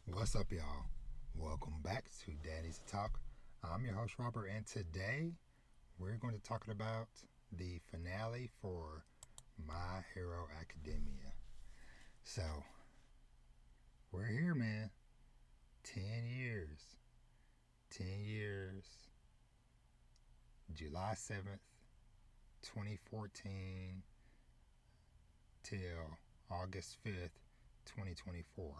What's up, y'all? Welcome back to Daddy's Talk. I'm your host, Robert, and today we're going to talk about the finale for My Hero Academia. So, we're here, man. 10 years. 10 years. July 7th, 2014 till August 5th, 2024.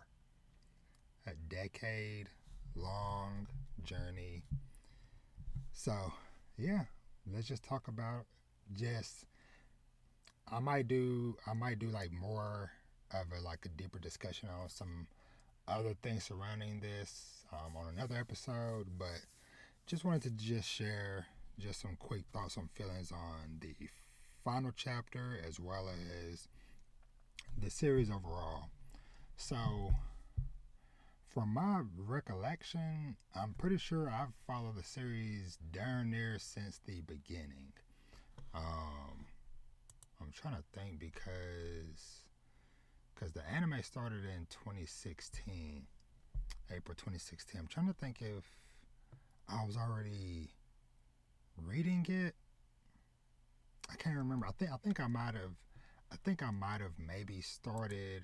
A decade long journey. So, yeah, let's just talk about just I might do like more of a deeper discussion on some other things surrounding this on another episode, but just wanted to just share just some quick thoughts and feelings on the final chapter as well as the series overall. So, from my recollection, I'm pretty sure I've followed the series darn near since the beginning. Um, I'm trying to think because the anime started in 2016, April 2016. I'm trying to think if I was already reading it. I can't remember. I think I might have maybe started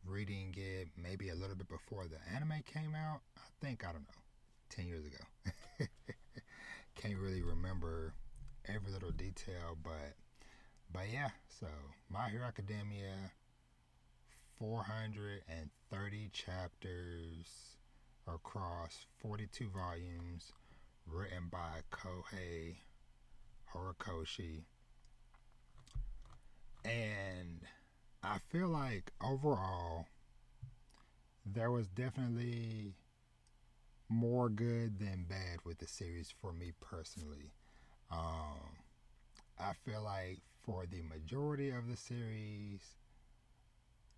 reading it maybe a little bit before the anime came out. I don't know, 10 years ago. Can't really remember every little detail, but yeah. So My Hero Academia, 430 chapters across 42 volumes, written by Kohei Horikoshi. And I feel like overall, there was definitely more good than bad with the series for me personally. Um, I feel like for the majority of the series,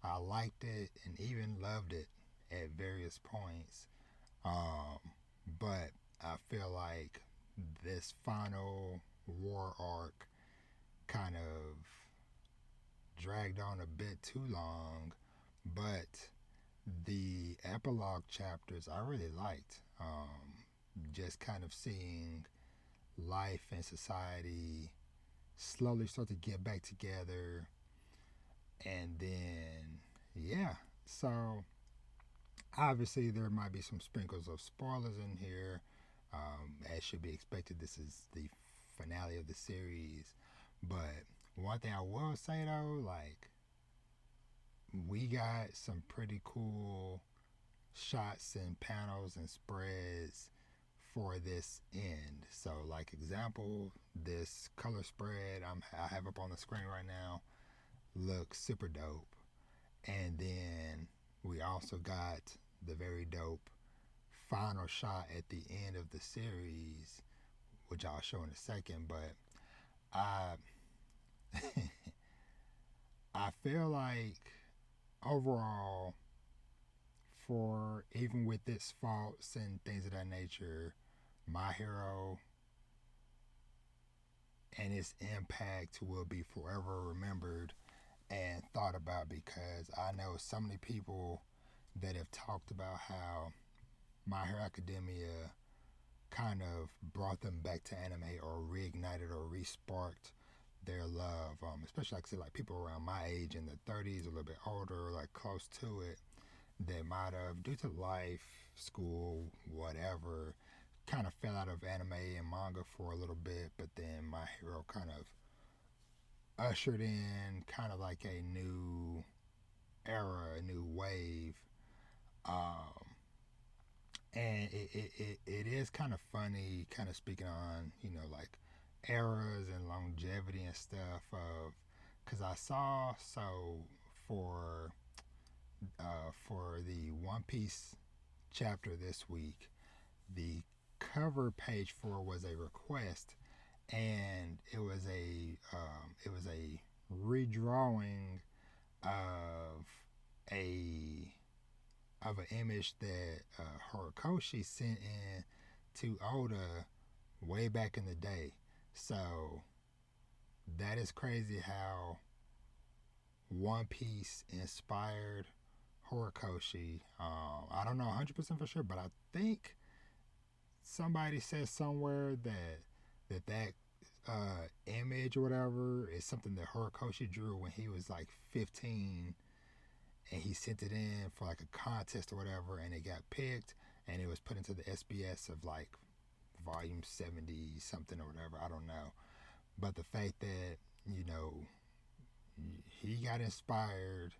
I liked it and even loved it at various points. Um, but I feel like this final war arc kind of dragged on a bit too long. But the epilogue chapters I really liked. Just kind of seeing life and society slowly start to get back together. And then, yeah. So, obviously, there might be some sprinkles of spoilers in here. As should be expected, this is the finale of the series. But one thing I will say though, like, we got some pretty cool shots and panels and spreads for this end. So, like example, this color spread I have up on the screen right now looks super dope. And then we also got the very dope final shot at the end of the series, which I'll show in a second. But I I feel like overall, for even with its faults and things of that nature, My Hero and its impact will be forever remembered and thought about, because I know so many people that have talked about how My Hero Academia kind of brought them back to anime or reignited or resparked their love. Especially like I said, like people around my age in the 30s, a little bit older, like close to it, that might have, due to life, school, whatever, kind of fell out of anime and manga for a little bit, but then My Hero kind of ushered in kind of like a new era, a new wave. Um, and it is kind of funny, kind of speaking on, like eras and longevity and stuff of, because I saw, so for for the One Piece chapter this week, the cover page for was a request, and it was a redrawing of a of an image that Horikoshi sent in to Oda way back in the day. So that is crazy how One Piece inspired Horikoshi. I don't know 100% for sure, but I think somebody said somewhere that image or whatever is something that Horikoshi drew when he was like 15, and he sent it in for like a contest or whatever, and it got picked, and it was put into the SBS of like volume 70 something or whatever. I don't know, but the fact that he got inspired,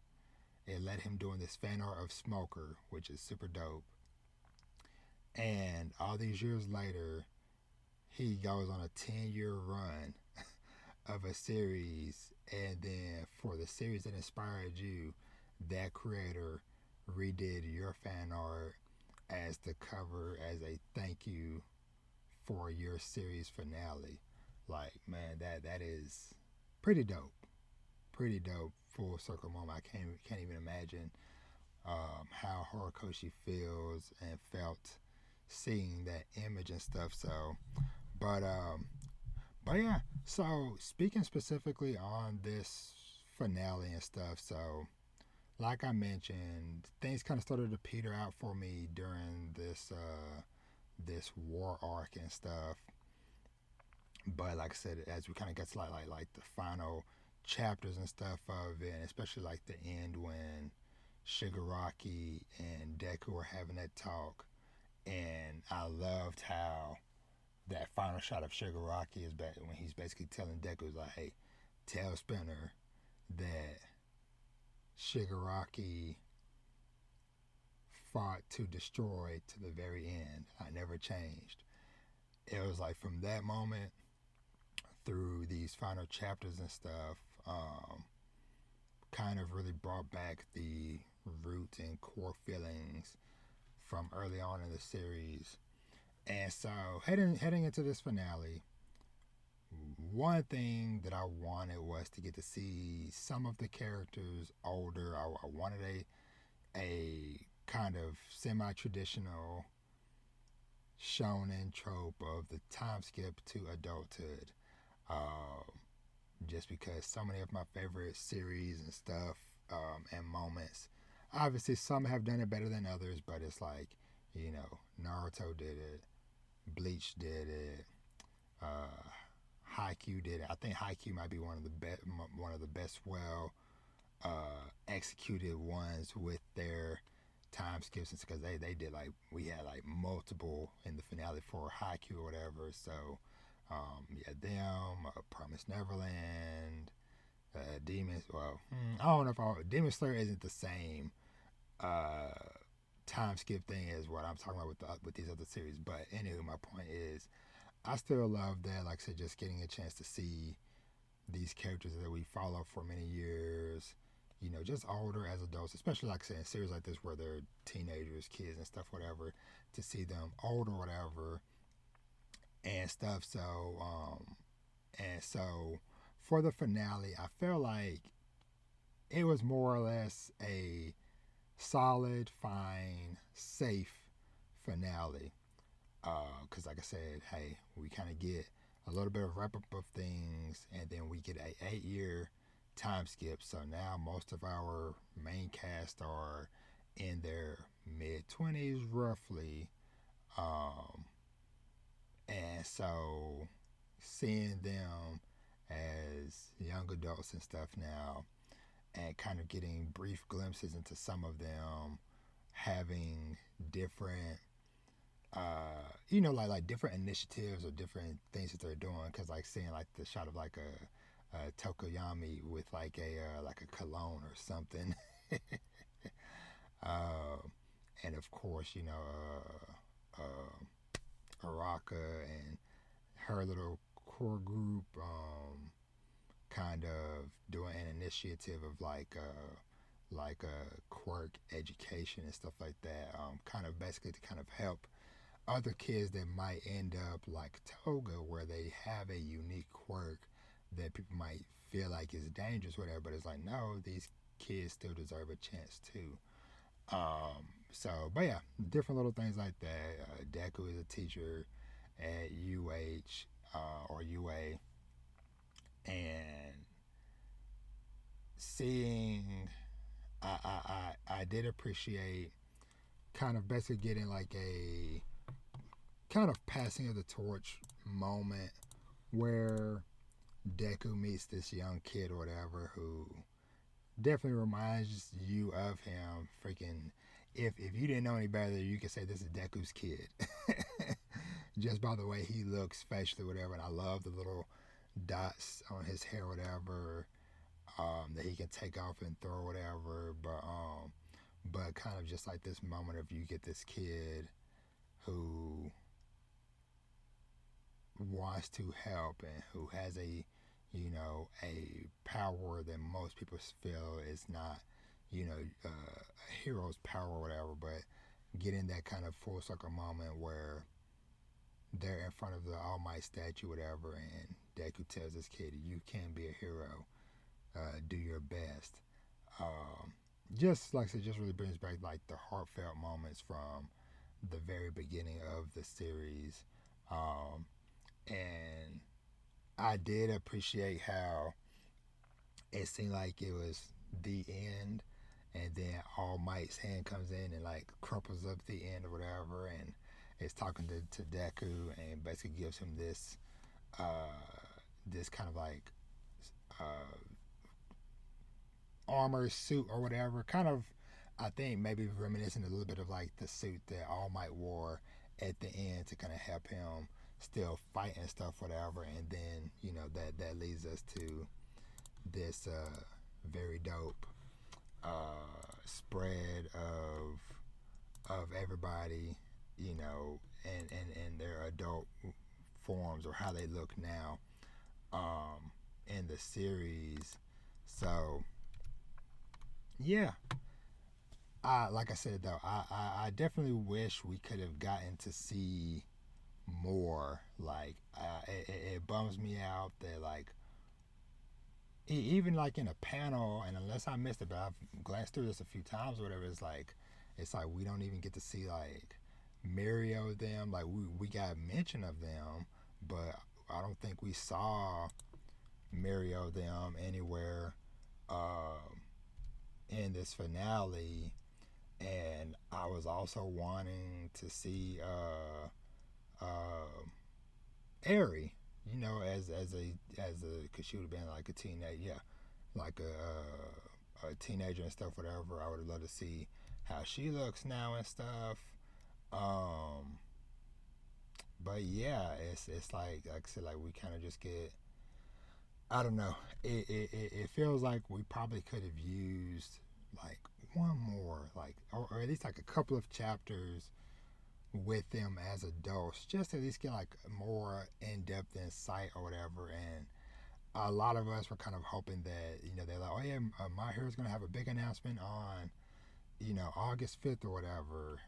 it led him doing this fan art of Smoker, which is super dope. And all these years later, he goes on a 10-year run of a series, and then for the series that inspired you, that creator redid your fan art as the cover as a thank you for your series finale. Like, man, that is pretty dope. Pretty dope. Full circle moment. I can't even imagine how Horikoshi feels and felt seeing that image and stuff. So, but yeah. So speaking specifically on this finale and stuff. So, like I mentioned, things kind of started to peter out for me during this war arc and stuff. But like I said, as we kind of get to like the final chapters and stuff of it, and especially like the end when Shigaraki and Deku were having that talk, and I loved how that final shot of Shigaraki is back when he's basically telling Deku, like, "Hey, tell Spinner that Shigaraki fought to destroy to the very end. I never changed." It was like from that moment through these final chapters and stuff, kind of really brought back the root and core feelings from early on in the series. And so heading into this finale, one thing that I wanted was to get to see some of the characters older. I wanted a kind of semi traditional shonen trope of the time skip to adulthood. Um, just because so many of my favorite series and stuff and moments, obviously some have done it better than others, but it's like, Naruto did it, Bleach did it, uh, Haikyuu did it. I think Haikyuu might be one of the best executed ones with their time skips, because they did, like, we had like multiple in the finale for Haikyuu or whatever. So yeah, them, Promise Neverland, Demons. Well, I don't know if Demon Slayer isn't the same uh, time skip thing as what I'm talking about with these other series. But anywho, my point is, I still love that. Like I said, just getting a chance to see these characters that we follow for many years, just older as adults, especially like I said, in series like this where they're teenagers, kids, and stuff, whatever, to see them older, whatever, and stuff. So for the finale, I felt like it was more or less a solid, fine, safe finale. Because, like I said, hey, we kind of get a little bit of wrap up of things, and then we get a 8-year time skip. So now most of our main cast are in their mid 20s, roughly. Um, and so seeing them as young adults and stuff now, and kind of getting brief glimpses into some of them having different like different initiatives or different things that they're doing. Because like seeing like the shot of like a Tokoyami with like a cologne or something. uh, and of course, Araka and her little core group, kind of doing an initiative of like a quirk education and stuff like that, kind of basically to kind of help other kids that might end up like Toga, where they have a unique quirk that people might feel like is dangerous, whatever. But it's like, no, these kids still deserve a chance too. But yeah, different little things like that. Deku is a teacher at or UA, and seeing, I did appreciate kind of basically getting like a kind of passing of the torch moment where Deku meets this young kid or whatever who definitely reminds you of him. Freaking, if you didn't know any better, you could say this is Deku's kid, just by the way he looks facially, whatever. And I love the little dots on his hair, whatever, that he can take off and throw, whatever. But kind of just like this moment of you get this kid who wants to help and who has a power that most people feel is not a hero's power or whatever, but getting that kind of full circle moment where they're in front of the All Might statue, whatever, and Deku tells this kid, "You can be a hero. Do your best." Just like I said, just really brings back like the heartfelt moments from the very beginning of the series, and I did appreciate how it seemed like it was the end, and then All Might's hand comes in and like crumples up the end or whatever, and is talking to Deku and basically gives him this kind of like uh, armor suit or whatever, kind of. I think maybe reminiscent a little bit of like the suit that All Might wore at the end to kind of help him still fight and stuff, whatever. And then that leads us to this very dope spread of everybody, and their adult forms or how they look now in the series. So yeah, like I said though, I definitely wish we could have gotten to see more. Like it bums me out that like even like in a panel, and unless I missed it, but I've glanced through this a few times or whatever, it's like we don't even get to see like Mario them. Like we got mention of them, but I don't think we saw Mario them anywhere in this finale. And I was also wanting to see Eri, cause she would have been like a teenage, yeah, like a teenager and stuff, whatever. I would have loved to see how she looks now and stuff. Um, but yeah, it's like I said, like we kind of just get. I don't know. It feels like we probably could have used like one more, like or at least like a couple of chapters with them as adults, just to at least get like more in-depth insight or whatever. And a lot of us were kind of hoping that they're like, oh yeah, My Hero's gonna have a big announcement on August 5th or whatever,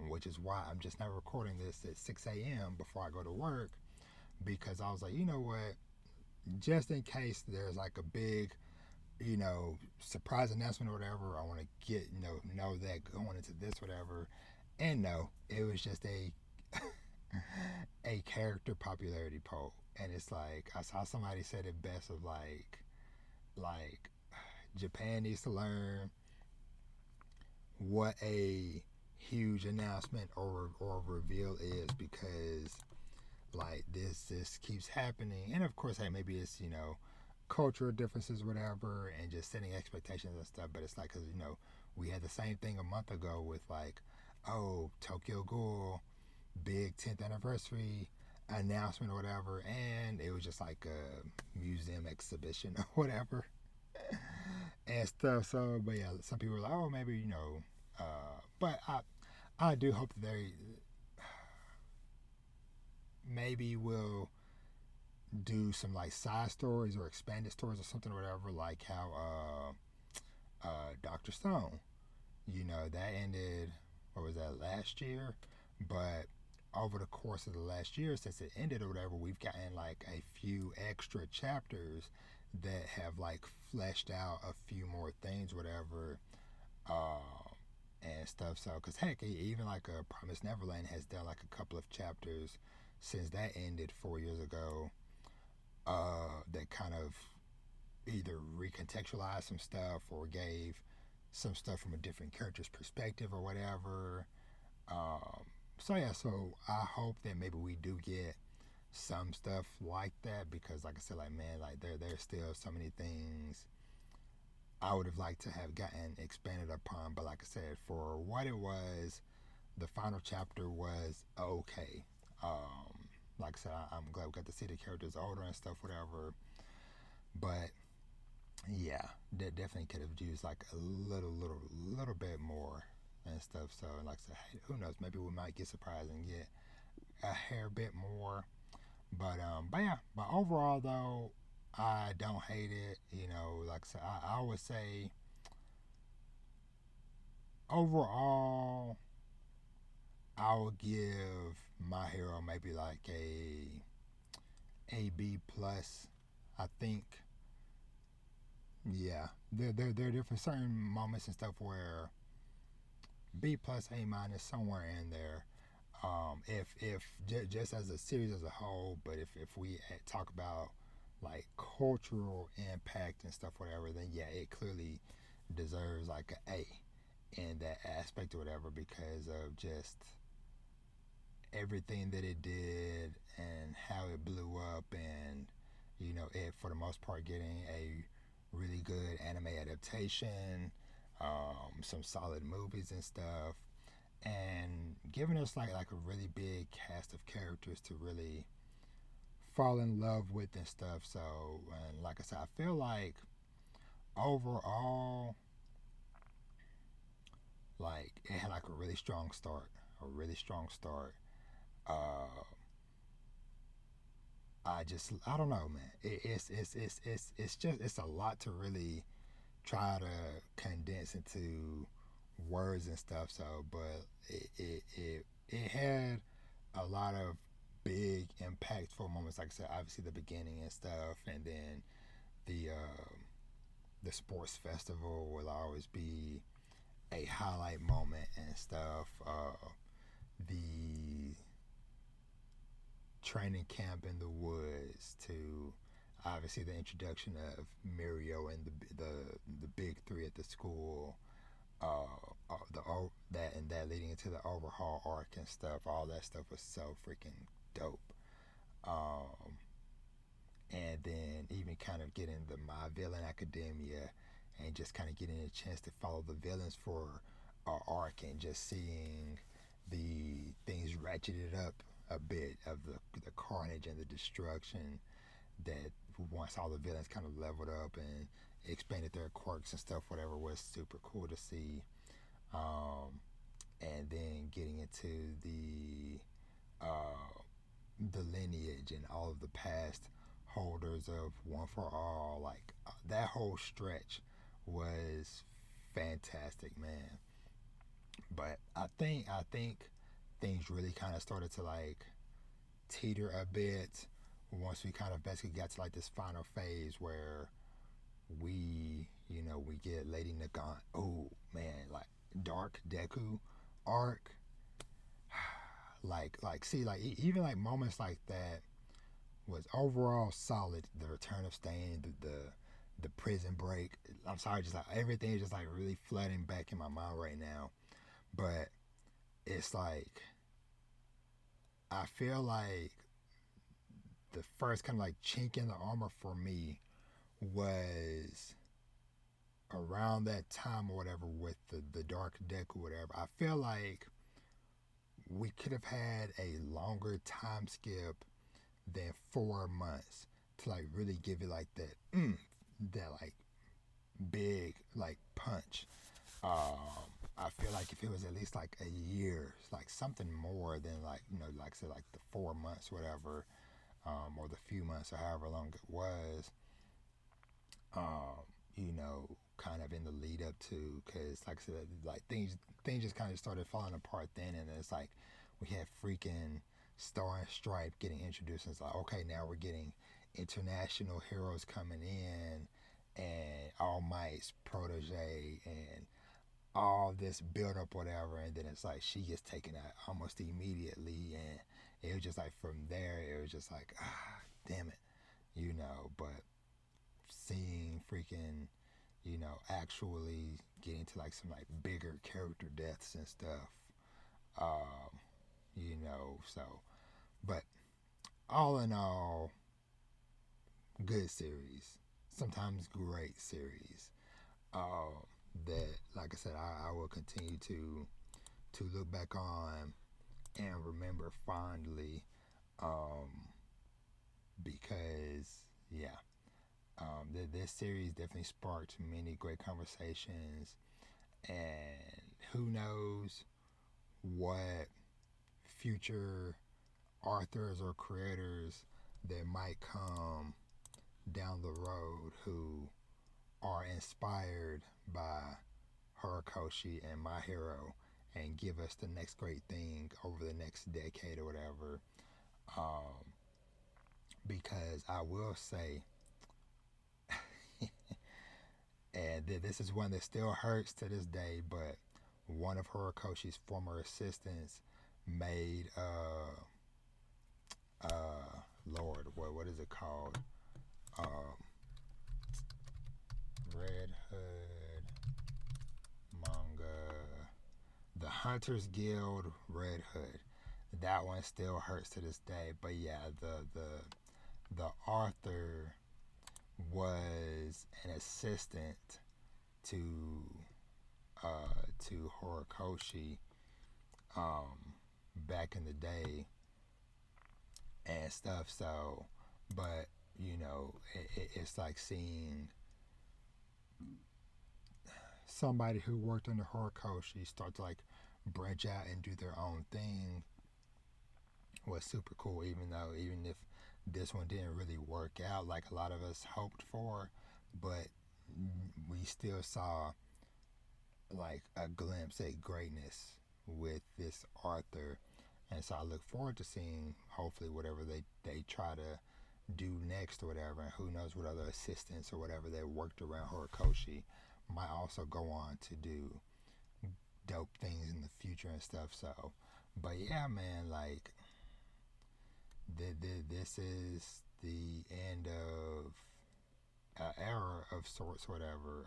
which is why I'm just now recording this at 6 a.m. before I go to work, because I was like, you know what, just in case there's like a big surprise announcement or whatever, I want to get know that going into this whatever. And no, it was just a character popularity poll, and it's like I saw somebody said it best of like Japan needs to learn what a huge announcement or reveal is, because like this keeps happening. And of course, hey, maybe it's cultural differences, whatever, and just setting expectations and stuff. But it's like, because we had the same thing a month ago with like, oh, Tokyo Ghoul big 10th anniversary announcement or whatever, and it was just like a museum exhibition or whatever and stuff. So, but yeah, some people were like, oh, maybe but I do hope that they maybe will do some like side stories or expanded stories or something or whatever, like how Dr. Stone, that ended, what was that, last year? But over the course of the last year, since it ended or whatever, we've gotten like a few extra chapters that have like fleshed out a few more things, whatever, and stuff. So, because heck, even like a Promised Neverland has done like a couple of chapters since that ended 4 years ago, that kind of either recontextualized some stuff or gave some stuff from a different character's perspective or whatever. Um, so yeah, so I hope that maybe we do get some stuff like that because, like I said, like man, like there's still so many things I would have liked to have gotten expanded upon. But like I said, for what it was, the final chapter was okay. Like I said, I'm glad we got to see the characters older and stuff, whatever. But yeah, that definitely could have used like a little bit more and stuff. So, like I said, hey, who knows? Maybe we might get surprised and get a hair bit more. But yeah, but overall though, I don't hate it. You know, like I said, I would say overall, I would give My Hero maybe like a B plus. I think yeah, there are different certain moments and stuff where B plus A minus somewhere in there. If just as a series as a whole, but if we talk about like cultural impact and stuff, whatever, then yeah, it clearly deserves like an A in that aspect or whatever because of just everything that it did and how it blew up and you know it for the most part getting a really good anime adaptation, some solid movies and stuff, and giving us like a really big cast of characters to really fall in love with and stuff. So and like I said, I feel like overall like it had like a really strong start, a really strong start. Uh, I don't know, man. It's just it's a lot to really try to condense into words and stuff. So, but it had a lot of big impactful moments. Like I said, obviously the beginning and stuff, and then the sports festival will always be a highlight moment and stuff. The training camp in the woods to obviously the introduction of Mirio and the big three at the school, that leading into the overhaul arc and stuff. All that stuff was so freaking dope. Um, and then even kind of getting the My Villain Academia and just kind of getting a chance to follow the villains for our arc and just seeing the things ratcheted up a bit of the carnage and the destruction that once all the villains kind of leveled up and expanded their quirks and stuff, whatever was super cool to see. Um, and then getting into the lineage and all of the past holders of One for All, like that whole stretch was fantastic, man. But I think things really kind of started to like teeter a bit once we kind of basically got to like this final phase where we get Lady Nagant. Oh man, like Dark Deku arc. Like see like even like moments like that was overall solid. The return of Stain, the prison break. I'm sorry, just like everything is just like really flooding back in my mind right now. But it's like I feel like the first kind of like chink in the armor for me was around that time or whatever with the dark deck or whatever. I feel like we could have had a longer time skip than 4 months to like really give it like that like big like punch. I feel like if it was at least like a year, like something more than like like I said, like the 4 months, whatever, or the few months or however long it was, um, kind of in the lead up to, because like I said, like things just kind of started falling apart then, and it's like we had freaking Star and Stripe getting introduced, and it's like okay, now we're getting international heroes coming in, and All Might's protege, and all this build up, whatever, and then it's like she gets taken out almost immediately, and it was just like from there, it was just like damn it, But seeing freaking actually getting to like some like bigger character deaths and stuff. Um, so but all in all, good series. Sometimes great series. Um, that like I said, I will continue to look back on and remember fondly. Um, because yeah, this series definitely sparked many great conversations, and who knows what future authors or creators that might come down the road who are inspired by Horikoshi and My Hero and give us the next great thing over the next decade or whatever. Um, because I will say, and this is one that still hurts to this day, but one of Horikoshi's former assistants made Lord, what is it called? Um, Red Hood Manga, the Hunters Guild Red Hood. That one still hurts to this day. But yeah, the author was an assistant to to Horikoshi back in the day and stuff. So, but it's like seeing somebody who worked under Horikoshi start to like branch out and do their own thing was super cool. Even if this one didn't really work out like a lot of us hoped for, but we still saw like a glimpse at greatness with this Arthur. And so I look forward to seeing hopefully whatever they try to do next or whatever, and who knows what other assistants or whatever that worked around Horikoshi might also go on to do dope things in the future and stuff. So, but yeah, man, like this is the end of an era of sorts, whatever.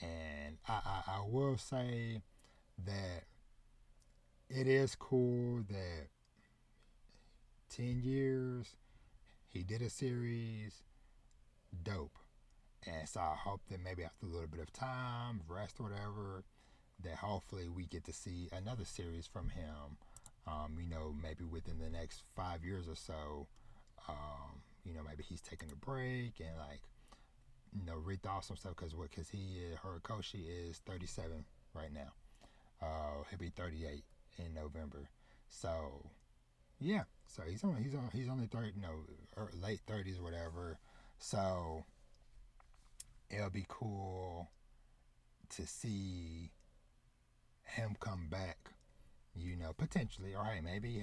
And I will say that it is cool that 10 years he did a series, dope. And so I hope that maybe after a little bit of time, rest or whatever, that hopefully we get to see another series from him. Maybe within the next 5 years or so. Maybe he's taking a break and like, rethought some stuff because Horikoshi is 37 right now. He'll be 38 in November. So yeah, so he's only 30, late 30s or whatever. So it'll be cool to see him come back, potentially. Or maybe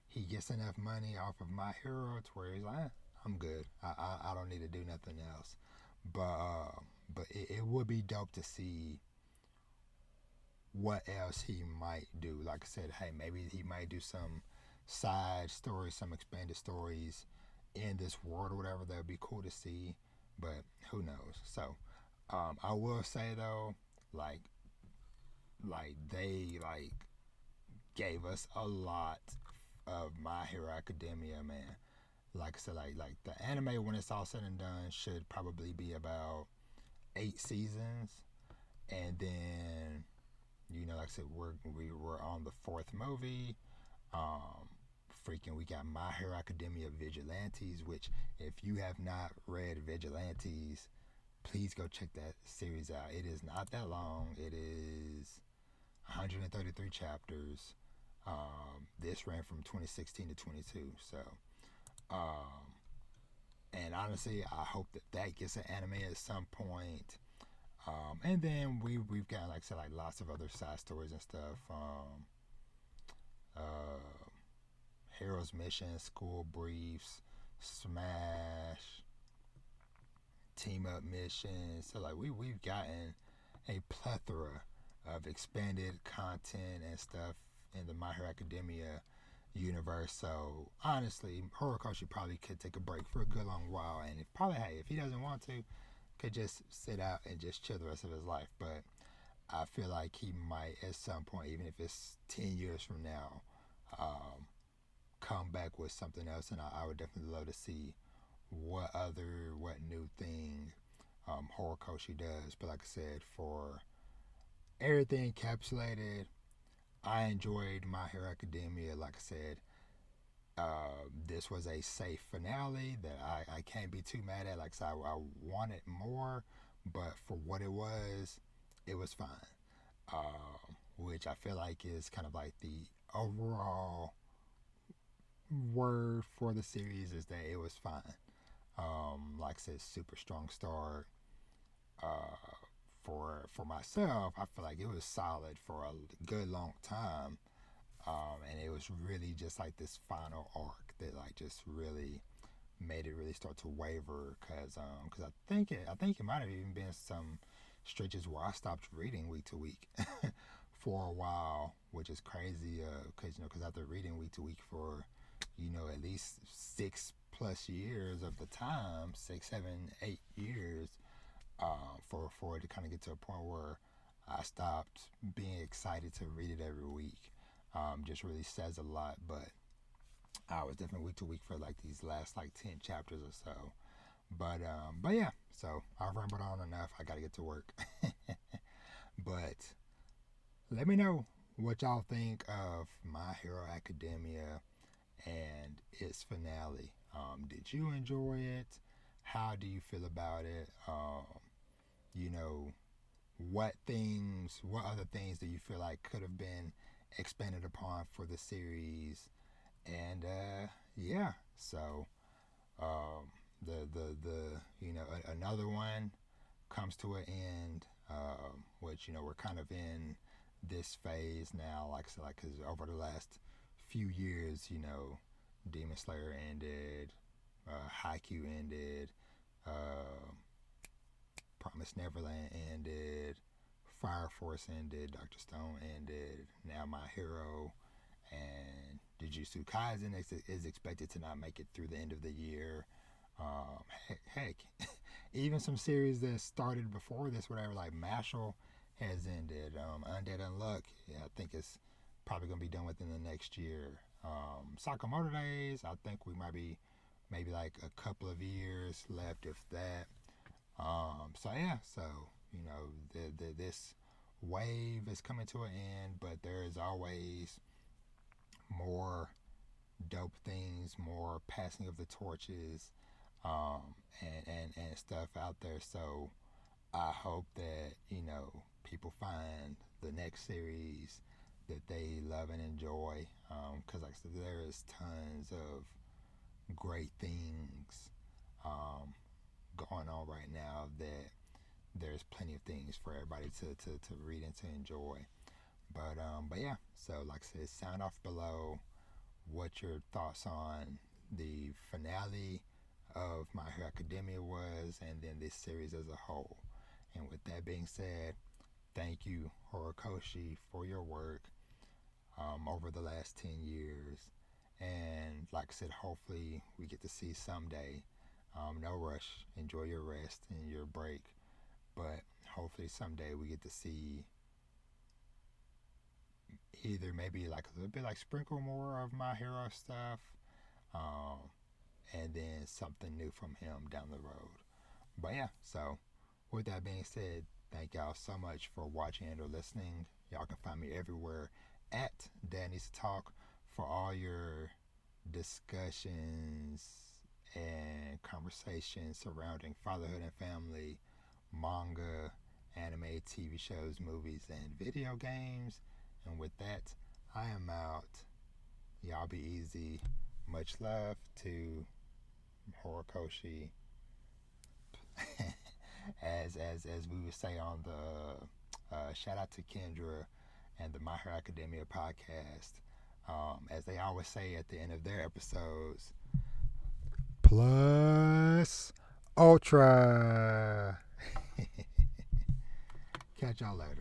he gets enough money off of My Hero to where he's like, I'm good. I don't need to do nothing else. But it would be dope to see what else he might do. Like I said, hey, maybe he might do some side stories, some expanded stories in this world or whatever. That would be cool to see, but who knows? So, I will say though, like they like gave us a lot of My Hero Academia, man. Like I said, like the anime when it's all said and done should probably be about 8 seasons, and then like I said, we were on the fourth movie. Um, we got My Hero Academia Vigilantes, which if you have not read Vigilantes, please go check that series out. It is not that long. It is 133 chapters. This ran from 2016 to 22. So, um, and honestly, I hope that gets an anime at some point. And then we've got like I said, like lots of other side stories and stuff. Uh, Hero's Mission, School Briefs, Smash, Team Up Missions. So like we've gotten a plethora of expanded content and stuff in the My Hero Academia universe. So honestly, Horikoshi probably could take a break for a good long while, and if he doesn't want to, could just sit out and just chill the rest of his life. But I feel like he might at some point, even if it's 10 years from now, um, come back with something else. And I would definitely love to see what new thing Horikoshi does. But like I said, for everything encapsulated, I enjoyed My Hero Academia. Like I said, this was a safe finale that I can't be too mad at. Like I said, I wanted more, but for what it was fine. Which I feel like is kind of like the overall word for the series is that it was fine. Like I said, super strong start. Uh, for myself, I feel like it was solid for a good long time. And it was really just like this final arc that like just really made it really start to waver because I think it might have even been some stretches where I stopped reading week to week for a while, which is crazy because because after reading week to week for at least 6+ years of the time, 6, 7, 8 years, for it to kind of get to a point where I stopped being excited to read it every week. Just really says a lot, but I was definitely week to week for like these last like 10 chapters or so. But yeah, so I've rambled on enough. I gotta get to work. But let me know what y'all think of My Hero Academia and its finale. Did you enjoy it? How do you feel about it? You know, what other things do you feel like could have been expanded upon for the series? And yeah, so the another one comes to an end, which we're kind of in this phase now, like so, like because over the last few years, Demon Slayer ended, Haikyuu ended, uh, Promise Neverland ended, Fire Force ended, Doctor Stone ended, now My Hero, and Jujutsu Kaisen is expected to not make it through the end of the year. Heck, even some series that started before this, whatever, like Mashal has ended. Undead Unluck, yeah, I think it's probably going to be done within the next year. Sakamoto Days, I think we might be maybe like a couple of years left, if that. So yeah, so this wave is coming to an end, but there is always more dope things, more passing of the torches, and stuff out there. So I hope that people find the next series that they love and enjoy. Because like I said, there is tons of great things going on right now that there's plenty of things for everybody to read and to enjoy. But yeah, so like I said, sound off below what your thoughts on the finale of My Hero Academia was, and then this series as a whole. And with that being said, thank you, Horikoshi, for your work over the last 10 years. And like I said, hopefully we get to see someday. No rush. Enjoy your rest and your break. But hopefully someday we get to see either maybe like a little bit like sprinkle more of My Hero stuff, um, and then something new from him down the road. But yeah, so with that being said, thank y'all so much for watching and or listening. Y'all can find me everywhere at Dad Needs to Talk for all your discussions and conversations surrounding fatherhood and family, manga, anime, TV shows, movies, and video games. And with that, I am out. Y'all be easy. Much love to Horikoshi. as we would say on the shout out to Kendra and the My Hero Academia podcast. As they always say at the end of their episodes, plus ultra. Catch y'all later.